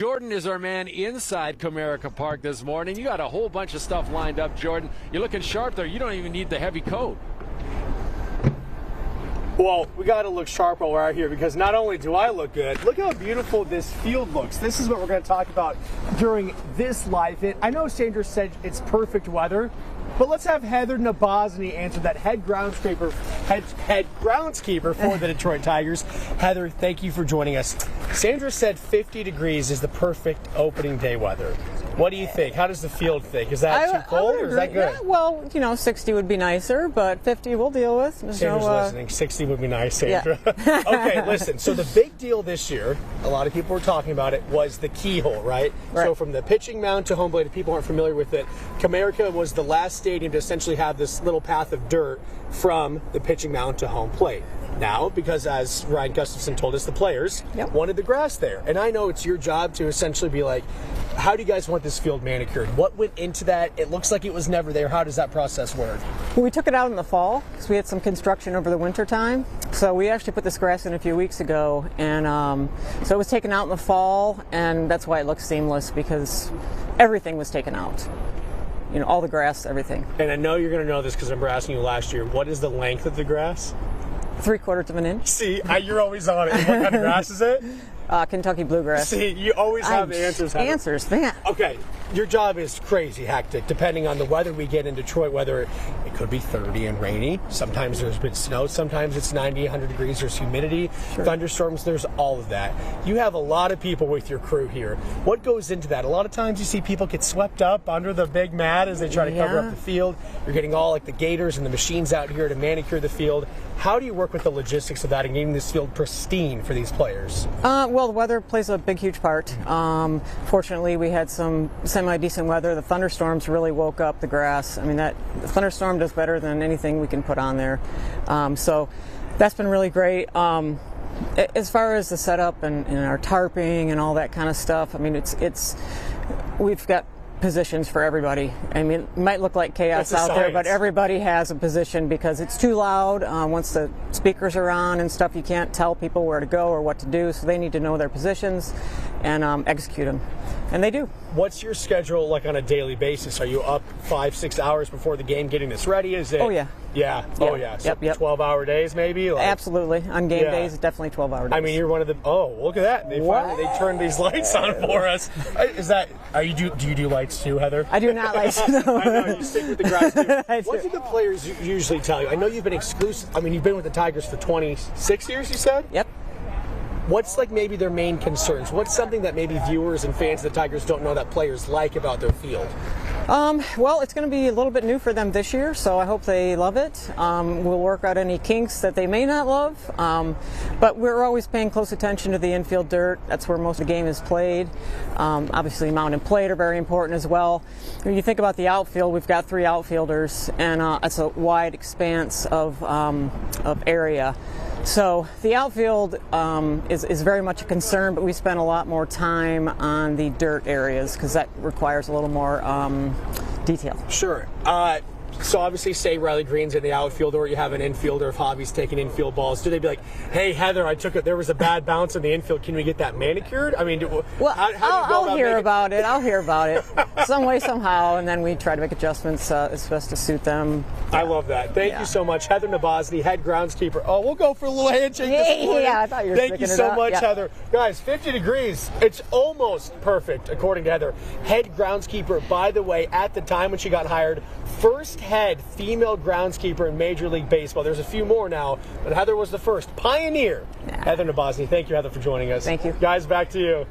Jordan is our man inside Comerica Park this morning. You got a whole bunch of stuff lined up, Jordan. You're looking sharp there. You don't even need the heavy coat. Well, we got to look sharp while we're out here because not only do I look good, look how beautiful this field looks. This is what we're going to talk about during this live hit. I know Sandra said it's perfect weather, but let's have Heather Nabozny answer that head groundskeeper for the Detroit Tigers. Heather, thank you for joining us. Sandra said 50 degrees is the perfect opening day weather. What do you think? How does the field think? Is that too cold or is that good? Yeah, well, 60 would be nicer, but 50 we'll deal with. Sandra's listening. 60 would be nice, Sandra. Yeah. Okay, listen. So the big deal this year, a lot of people were talking about it, was the keyhole, right? So from the pitching mound to home plate, if people aren't familiar with it, Comerica was the last stadium to essentially have this little path of dirt from the pitching mound to home plate. Now, because as Ryan Gustafson told us, the players wanted the grass there. And I know it's your job to essentially be like, how do you guys want this field manicured? What went into that? It looks like it was never there. How does that process work? Well, we took it out in the fall because we had some construction over the winter time. So we actually put this grass in a few weeks ago. And so it was taken out in the fall, and that's why it looks seamless, because everything was taken out. All the grass, everything. And I know you're going to know this because I remember asking you last year, what is the length of the grass? 3/4 of an inch. See, you're always on it. And what kind of grass is it? Kentucky bluegrass. See, you always have the answers. Answers, man. Okay, your job is crazy hectic, depending on the weather we get in Detroit, whether it could be 30 and rainy. Sometimes there's been snow. Sometimes it's 90, 100 degrees. There's humidity, thunderstorms. There's all of that. You have a lot of people with your crew here. What goes into that? A lot of times you see people get swept up under the big mat as they try to cover up the field. You're getting all like the gators and the machines out here to manicure the field. How do you work with the logistics of that and getting this field pristine for these players? Well, the weather plays a big, huge part. Fortunately, we had some semi-decent weather. The thunderstorms really woke up the grass. I mean, the thunderstorm does better than anything we can put on there. So that's been really great. As far as the setup and our tarping and all that kind of stuff, I mean, we've got positions for everybody. I mean, it might look like chaos out there, but everybody has a position because it's too loud. Once the speakers are on and stuff, you can't tell people where to go or what to do, so they need to know their positions and execute them. And they do. What's your schedule like on a daily basis? Are you up 5-6 hours before the game getting this ready? Is it? Oh, yeah. Yeah. Oh, yeah. So 12-hour days, maybe? Absolutely. On game days, definitely 12-hour days. I mean, you're one of the. Oh, look at that! They turned these lights on for us. Is that? Do you do lights too, Heather? I do not lights. No. I know you stick with the grass too. What do the players usually tell you? I know you've been exclusive. I mean, you've been with the Tigers for 26 years. You said. Yep. What's like maybe their main concerns? What's something that maybe viewers and fans of the Tigers don't know that players like about their field? Well, it's going to be a little bit new for them this year, so I hope they love it. We'll work out any kinks that they may not love, but we're always paying close attention to the infield dirt. That's where most of the game is played. Obviously, mound and plate are very important as well. When you think about the outfield, we've got 3 outfielders, and it's a wide expanse of area. So the outfield is very much a concern, but we spend a lot more time on the dirt areas because that requires a little more detail. Sure. So obviously, say Riley Green's in the outfield, or you have an infielder if Javi's taking infield balls. Do they be like, "Hey, Heather, there was a bad bounce in the infield. Can we get that manicured?" I mean, how do you I'll hear about it. I'll hear about it some way, somehow, and then we try to make adjustments as best to suit them. I love that. Thank you so much, Heather Nabozny, head groundskeeper. Oh, we'll go for a little handshake this morning. Yeah, I thought you were. Thank you so much, Heather. Guys, 50 degrees. It's almost perfect, according to Heather. Head groundskeeper, by the way, at the time when she got hired, first head female groundskeeper in Major League Baseball. There's a few more now, but Heather was the first. Pioneer. Heather Nabozny. Thank you, Heather, for joining us. Thank you. Guys, back to you.